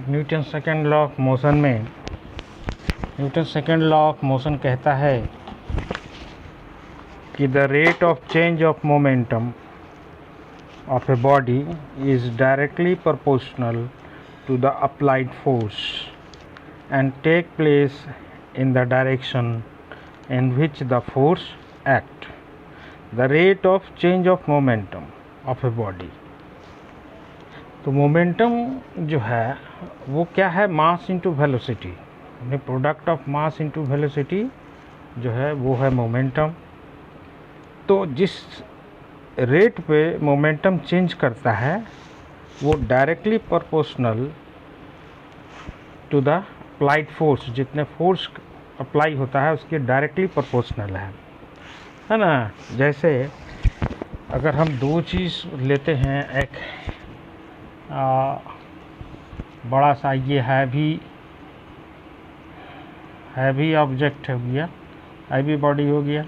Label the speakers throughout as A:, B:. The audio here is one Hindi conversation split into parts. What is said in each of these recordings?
A: Newton second law of motion में Newton second law of motion कहता है कि the rate of change of momentum of a body is directly proportional to the applied force and take place in the direction in which the force act. The rate of change of momentum of a body. तो मोमेंटम जो है वो क्या है, mass into velocity, product of mass into velocity जो है वो है मोमेंटम। तो जिस रेट पे मोमेंटम चेंज करता है वो directly proportional to the applied force, जितने फोर्स अप्लाई होता है उसके डायरेक्टली प्रोपोर्शनल है ना। जैसे अगर हम दो चीज़ लेते हैं, एक बड़ा सा ये हैवी ऑब्जेक्ट हो गया, हैवी बॉडी हो गया,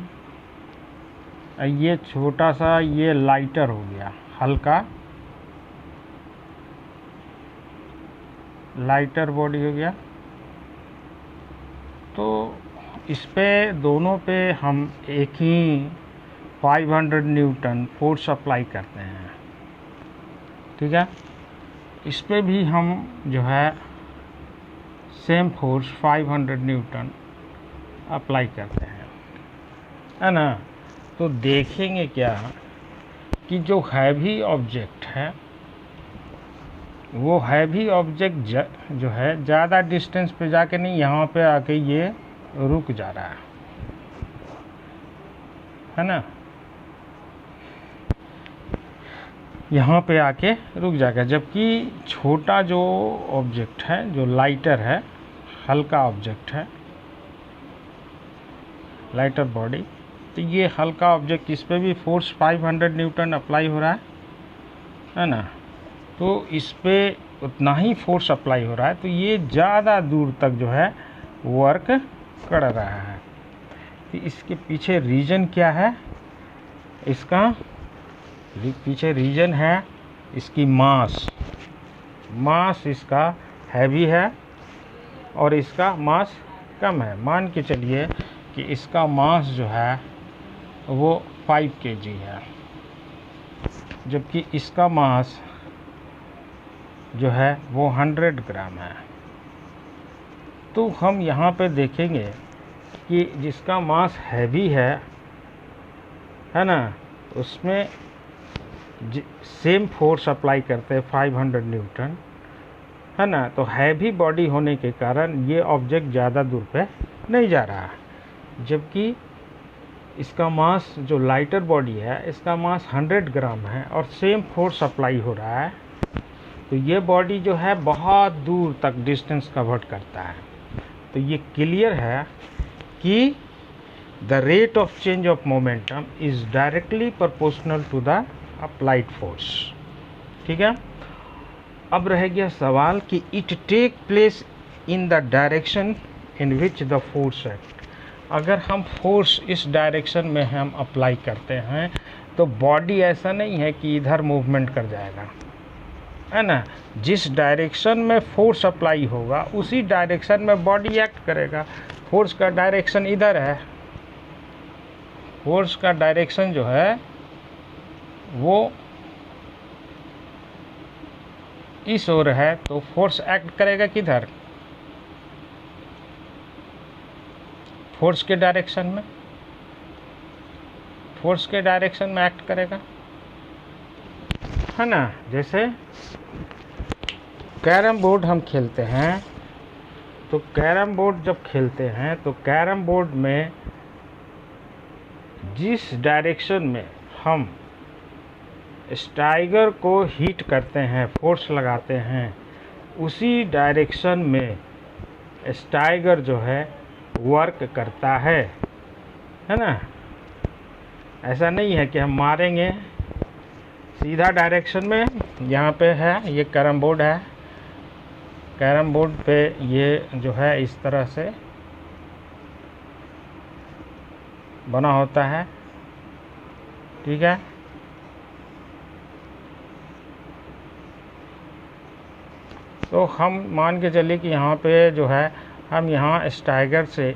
A: ये छोटा सा ये लाइटर हो गया, हल्का लाइटर बॉडी हो गया। तो इस पे दोनों पे हम एक ही 500 न्यूटन फोर्स अप्लाई करते हैं, ठीक है। इस पे भी हम जो है सेम फोर्स 500 न्यूटन अप्लाई करते हैं, है ना। तो देखेंगे क्या कि जो हैवी ऑब्जेक्ट है वो हैवी ऑब्जेक्ट जो है ज़्यादा डिस्टेंस पे जाके नहीं, यहाँ पे आके ये रुक जा रहा है ना, यहाँ पे आके रुक जाएगा। जबकि छोटा जो ऑब्जेक्ट है, जो लाइटर है, हल्का ऑब्जेक्ट है, लाइटर बॉडी, तो ये हल्का ऑब्जेक्ट, इस पे भी फोर्स 500 न्यूटन अप्लाई हो रहा है ना। तो इस पे उतना ही फोर्स अप्लाई हो रहा है, तो ये ज़्यादा दूर तक जो है वर्क कर रहा है। तो इसके पीछे रीज़न क्या है, इसका पीछे रीज़न है इसकी मास इसका हैवी है और इसका मास कम है। मान के चलिए कि इसका मास जो है वो 5 kg है, जबकि इसका मास जो है वो 100 ग्राम है। तो हम यहाँ पे देखेंगे कि जिसका मास हैवी है ना, उसमें सेम फोर्स अप्लाई करते हैं 500 न्यूटन, है ना। तो हैवी बॉडी होने के कारण ये ऑब्जेक्ट ज़्यादा दूर पे नहीं जा रहा है, जबकि इसका मास जो लाइटर बॉडी है इसका मास 100 ग्राम है और सेम फोर्स अप्लाई हो रहा है। तो ये बॉडी जो है बहुत दूर तक डिस्टेंस कवर करता है। तो ये क्लियर है कि the rate of change of momentum is directly proportional to the applied force, ठीक है। अब रह गया सवाल कि it take place in the direction in which the force act. अगर हम फोर्स इस डायरेक्शन में हम अप्लाई करते हैं तो बॉडी ऐसा नहीं है कि इधर मूवमेंट कर जाएगा, है ना। जिस डायरेक्शन में फोर्स अप्लाई होगा उसी डायरेक्शन में बॉडी एक्ट करेगा। फोर्स का डायरेक्शन इधर है, फोर्स का डायरेक्शन जो है वो इस ओर है, तो फोर्स एक्ट करेगा किधर, फोर्स के डायरेक्शन में, फोर्स के डायरेक्शन में एक्ट करेगा, है ना। जैसे कैरम बोर्ड हम खेलते हैं, तो कैरम बोर्ड जब खेलते हैं तो कैरम बोर्ड में जिस डायरेक्शन में हम स्ट्राइकर को हिट करते हैं, फोर्स लगाते हैं, उसी डायरेक्शन में स्ट्राइकर जो है वर्क करता है ना। ऐसा नहीं है कि हम मारेंगे सीधा डायरेक्शन में। यहाँ पे है, ये कैरम बोर्ड है, कैरम बोर्ड पे ये जो है इस तरह से बना होता है, ठीक है। तो हम मान के चलिए कि यहाँ पे जो है हम यहाँ स्टाइगर से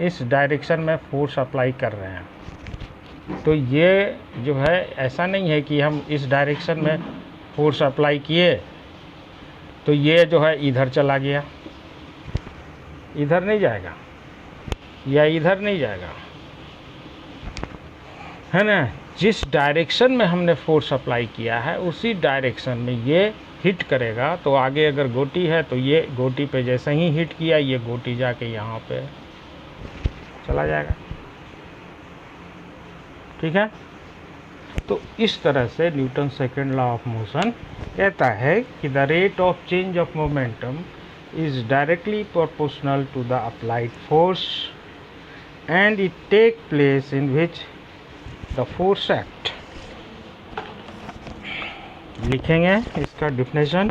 A: इस डायरेक्शन में फोर्स अप्लाई कर रहे हैं। तो ये जो है ऐसा नहीं है कि हम इस डायरेक्शन में फोर्स अप्लाई किए तो ये जो है इधर चला गया, इधर नहीं जाएगा या इधर नहीं जाएगा, है ना। जिस डायरेक्शन में हमने फोर्स अप्लाई किया है उसी डायरेक्शन में ये हिट करेगा। तो आगे अगर गोटी है तो ये गोटी पे जैसे ही हिट किया ये गोटी जाके यहाँ पे चला जाएगा, ठीक है। तो इस तरह से Newton second law of motion कहता है कि the rate of change of momentum is directly proportional to the applied force and it take place in which the force act. लिखेंगे इसका definition.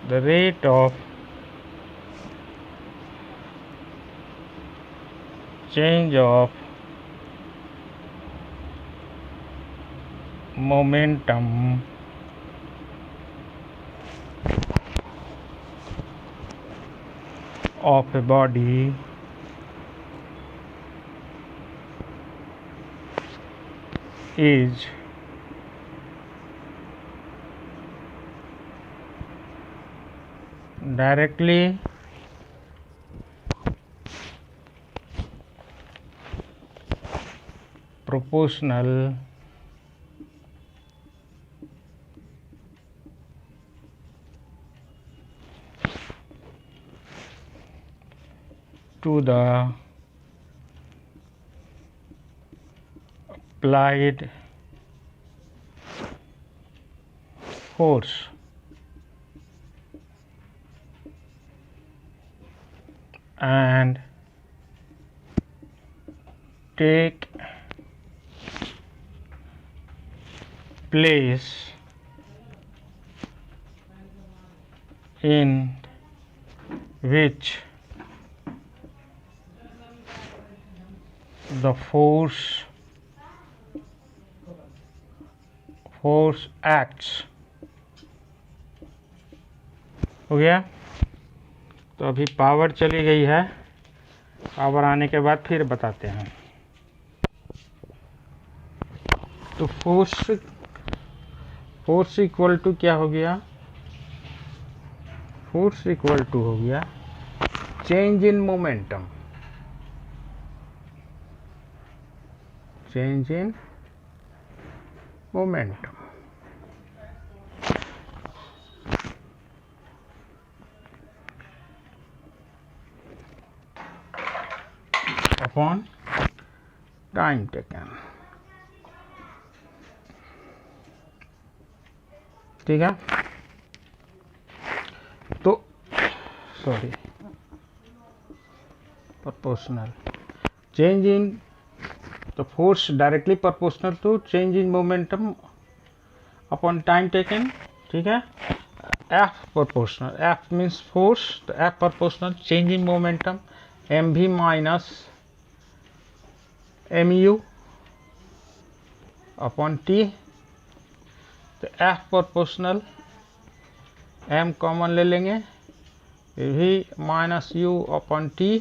A: The rate of change of momentum of a body is directly proportional to the applied force and take place in which the force acts। हो गया। तो अभी पावर चली गई है, पावर आने के बाद फिर बताते हैं। तो फोर्स इक्वल टू क्या हो गया, फोर्स इक्वल टू हो गया change in momentum, change in momentum upon time taken, ठीक है। तो सॉरी प्रोपोर्शनल चेंज इन, तो force directly proportional to change in momentum upon time taken, ठीक है। F proportional, F means force, तो F proportional change in momentum M V minus M U upon T. तो एफ प्रोपोर्शनल एम कॉमन ले लेंगे, V minus U upon T.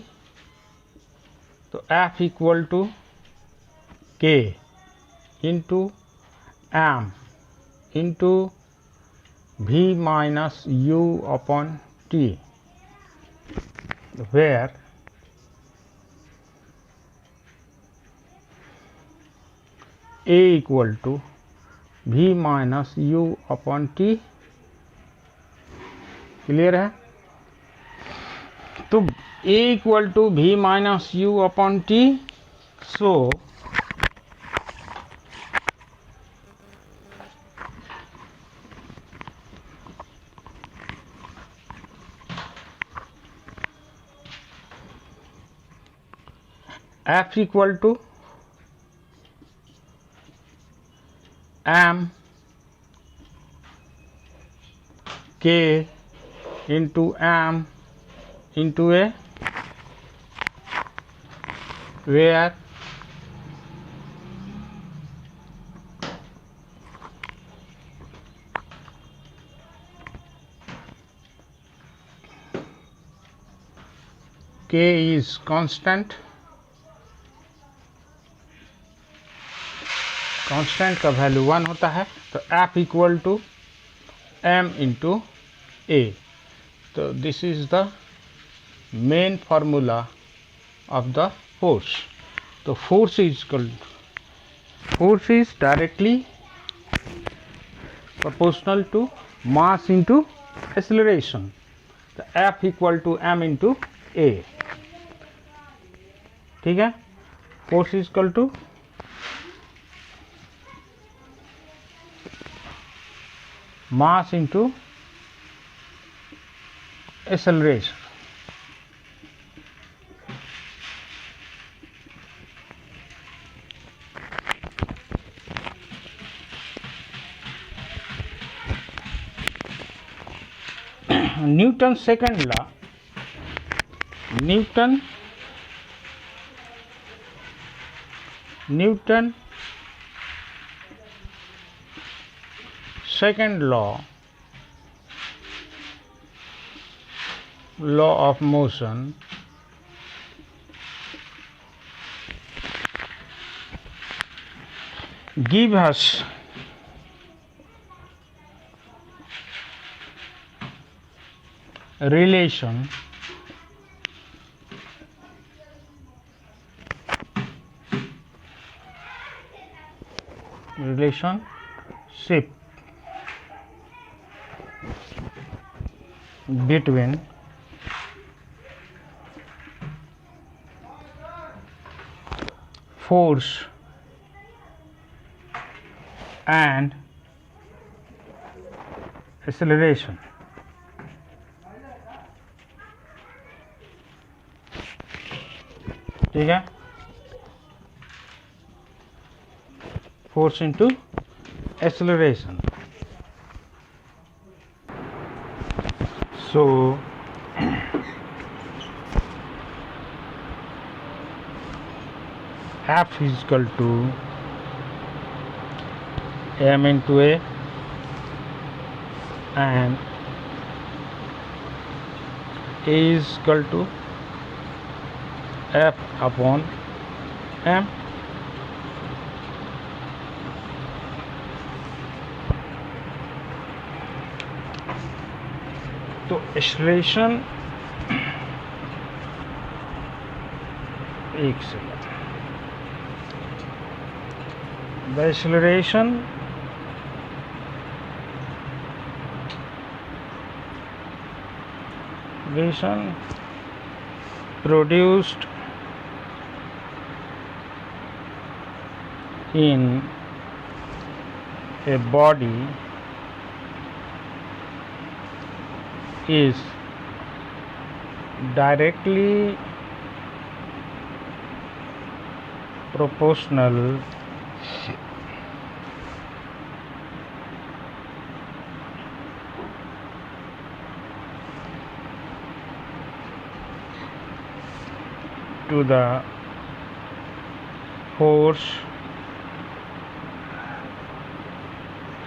A: तो F equal to K into M into V minus U upon T, where A equal to V minus U upon T. Clear है। तो A equal to V minus U upon T, so F equal to M K into M into A, where k is constant, constant का वैल्यू 1 होता है, तो F equal to m into a। तो this is the main formula of the force. तो force is directly proportional to mass into acceleration. तो F equal to m into a, ठीक है। Force is equal to mass into acceleration। Newton second law, Newton second law of motion give us relationship between force and acceleration। ठीक है, force into acceleration. So F is equal to m into a and a is equal to F upon m। तो एक्सेलरेशन, एक second, the acceleration produced in a body is directly proportional to the force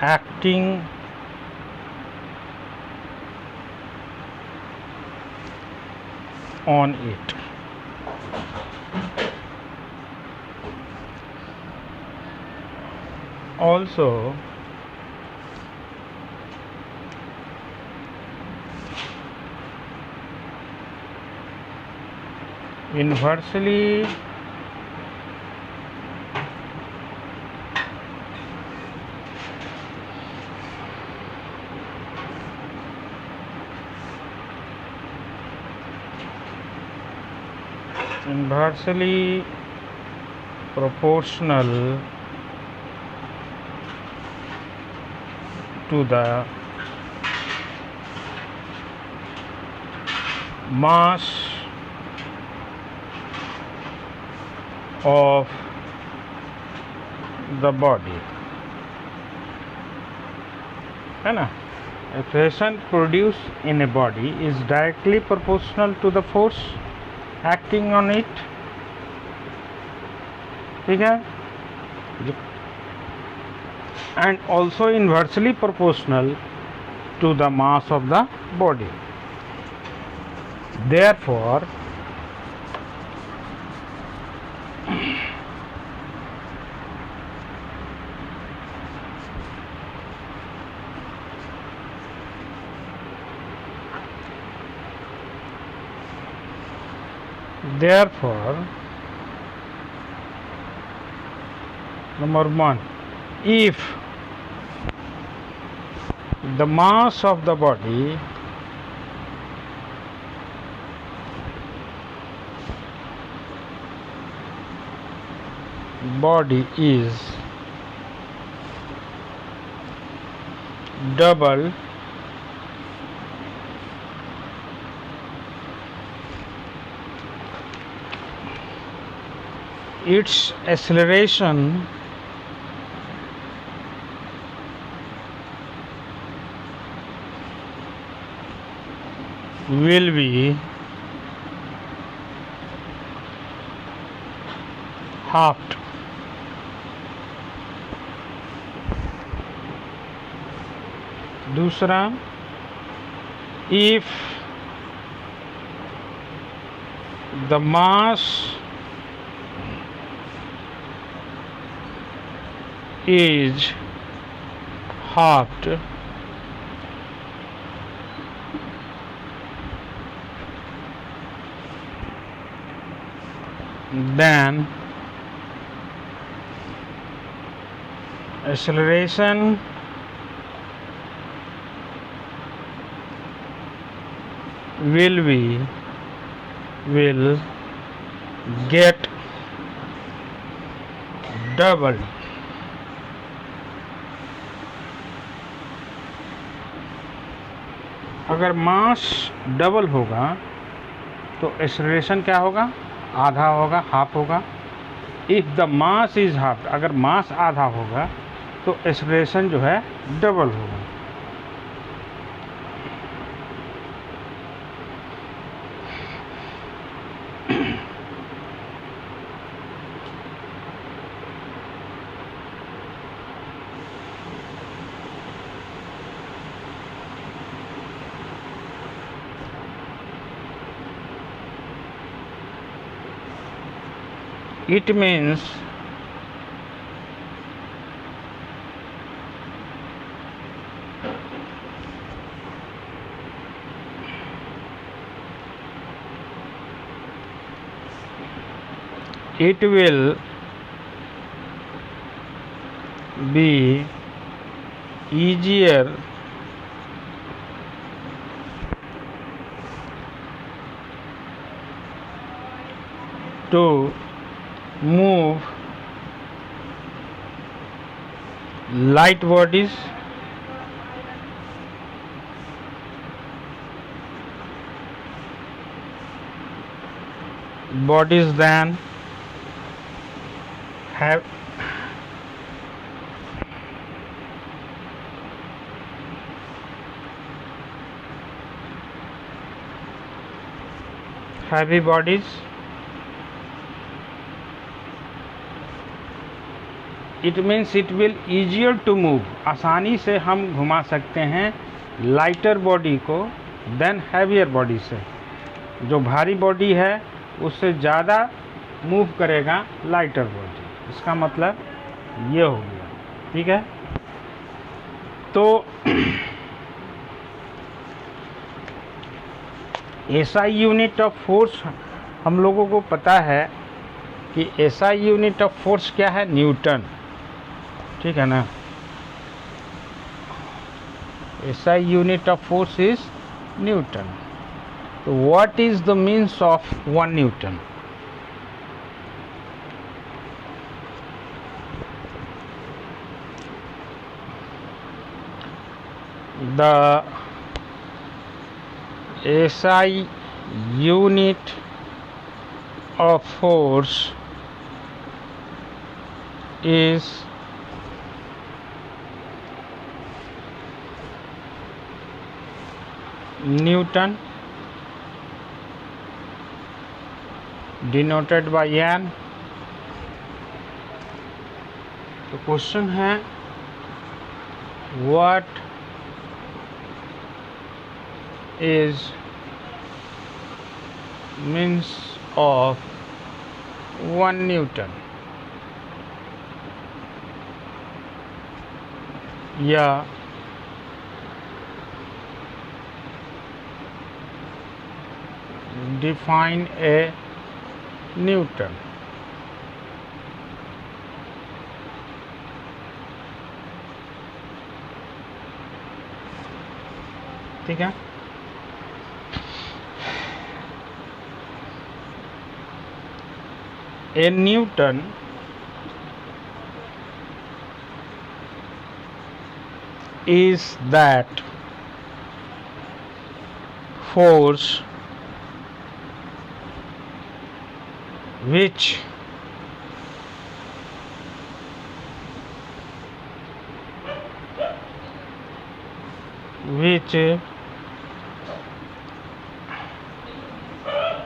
A: acting on it। Also inversely proportional to the mass of the body, है ना। Acceleration produced in a body is directly proportional to the force acting on it। ठीक है, and also inversely proportional to the mass of the body। Therefore Therefore, number one, if the mass of the body is double its acceleration will be halved. दूसरा, if the mass is halved, then acceleration will get double. अगर मास डबल होगा तो एक्सेलरेशन क्या होगा? आधा होगा, हाफ होगा. If the mass is half, अगर मास आधा होगा तो एक्सेलरेशन जो है डबल होगा. It means it will be easier to move light bodies than heavy bodies. It means it will easier to move, आसानी से हम घुमा सकते हैं लाइटर बॉडी को देन हैवियर बॉडी से. जो भारी बॉडी है उससे ज़्यादा मूव करेगा लाइटर बॉडी. इसका मतलब ये हो गया. ठीक है, तो एसआई यूनिट ऑफ फोर्स हम लोगों को पता है कि एसआई यूनिट ऑफ फोर्स क्या है? न्यूटन. ठीक है ना. SI unit of force is Newton. तो what is the means of 1 Newton? The SI unit of force is Newton, denoted by N. तो क्वेश्चन है what is means of 1 Newton? या define a न्यूटन। ठीक है। A Newton is that force which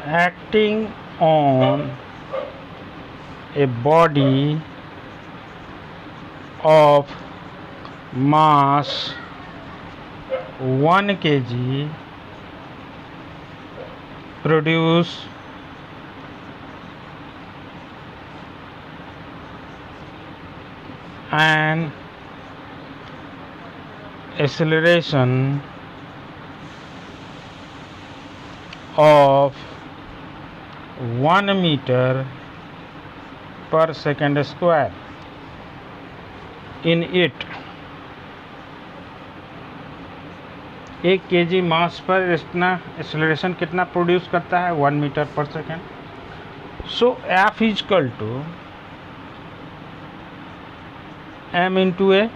A: acting on a body of mass 1 kg produce an acceleration of 1 meter per second square in it। 1 kg मास पर इतना एक्सेलरेशन कितना प्रोड्यूस करता है? 1 metre per second. So F is equal to M into A.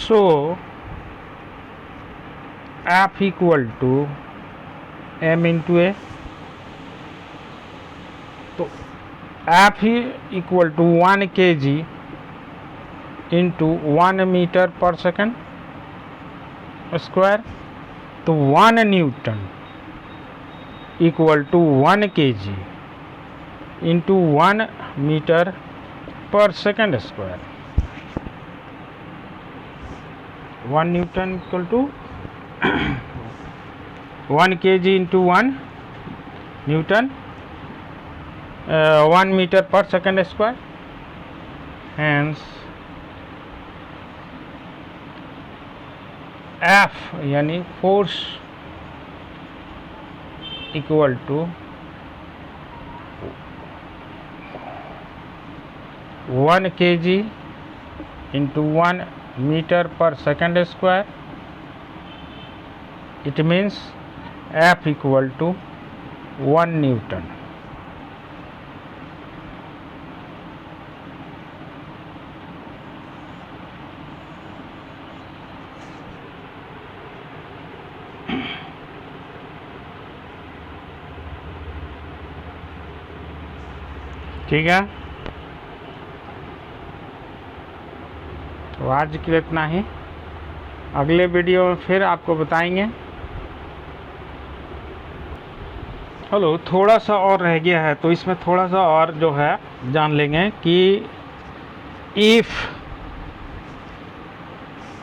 A: So F equal to M into A. तो एफ ही equal to 1 kg into 1 metre per second square. तो 1 Newton equal to 1 kg into 1 metre per second square. 1 Newton equal to 1 kg into 1 Newton 1 metre per second square. Hence F यानी force equal to 1 kg into 1 metre per second square. It means F equal to 1 newton. ठीक है। तो आज के लिए इतना ही। अगले वीडियो में फिर आपको बताएंगे। हेलो, थोड़ा सा और रह गया है तो इसमें थोड़ा सा और जो है जान लेंगे कि if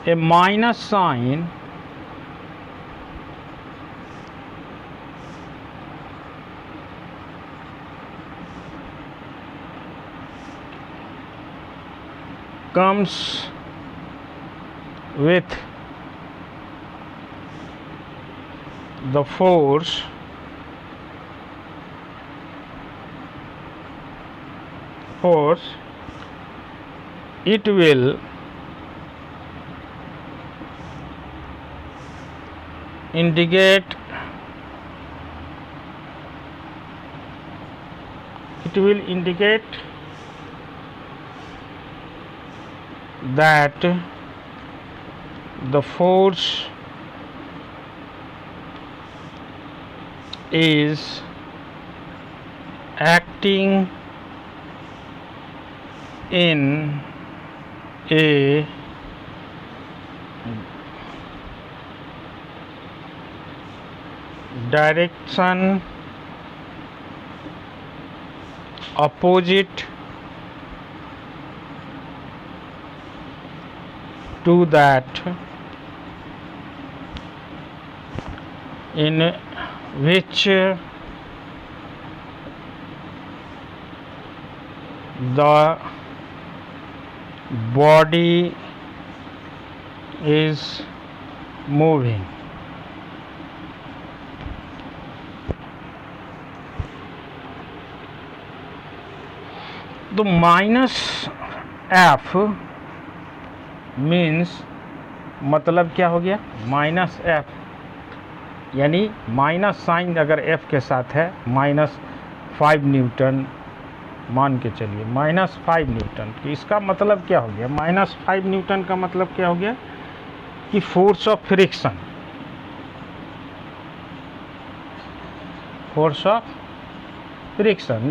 A: a minus sign comes with the force it will indicate that the force is acting in a direction opposite to that in which the body is moving. तो माइनस एफ मीन्स मतलब क्या हो गया, माइनस एफ, यानी माइनस साइन अगर एफ के साथ है -5 न्यूटन मान के चलिए, -5 न्यूटन, तो इसका मतलब क्या हो गया, -5 न्यूटन का मतलब क्या हो गया कि फोर्स ऑफ फ्रिक्शन,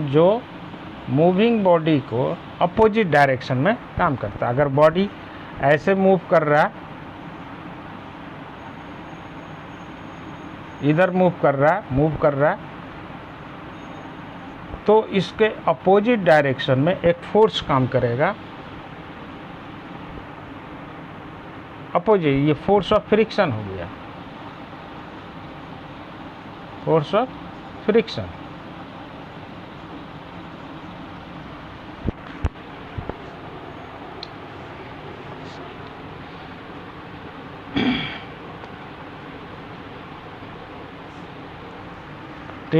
A: जो मूविंग बॉडी को अपोजिट डायरेक्शन में काम करता है। अगर बॉडी ऐसे मूव कर रहा है, इधर मूव कर रहा है, तो इसके अपोजिट डायरेक्शन में एक फोर्स काम करेगा, अपोजिट, ये फोर्स ऑफ फ्रिक्शन हो गया, फोर्स ऑफ फ्रिक्शन। तो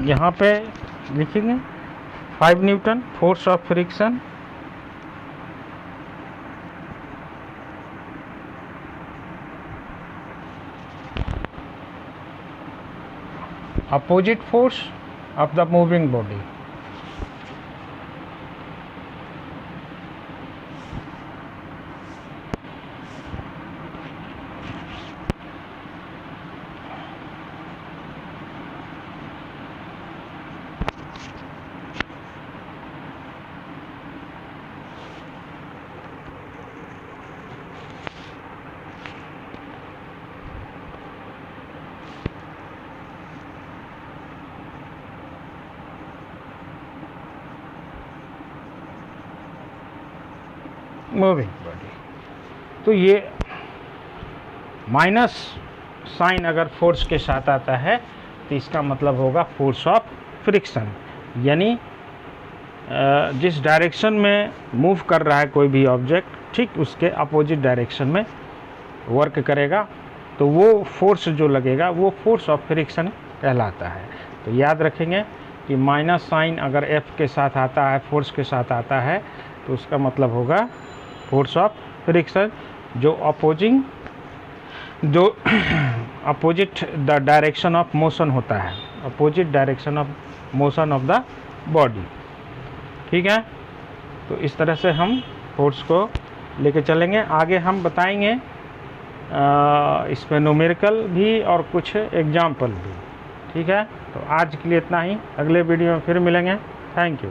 A: यहाँ पे लिखेंगे 5 Newton force of friction, opposite force of the moving body। Moving body, तो ये माइनस साइन अगर फोर्स के साथ आता है तो इसका मतलब होगा फोर्स ऑफ फ्रिक्शन, यानी जिस डायरेक्शन में मूव कर रहा है कोई भी ऑब्जेक्ट, ठीक उसके अपोजिट डायरेक्शन में वर्क करेगा, तो वो फोर्स जो लगेगा वो फोर्स ऑफ फ्रिक्शन कहलाता है। तो याद रखेंगे कि माइनस साइन अगर एफ के साथ आता है, फोर्स के साथ आता है, तो उसका मतलब होगा फोर्स ऑफ फ्रिक्शन, जो opposite the direction of motion होता है, opposite direction of motion of the body. ठीक है, तो इस तरह से हम फोर्स को लेके चलेंगे। आगे हम बताएंगे इसमें न्यूमेरिकल भी और कुछ एग्जाम्पल भी। ठीक है, तो आज के लिए इतना ही, अगले वीडियो में फिर मिलेंगे। Thank you.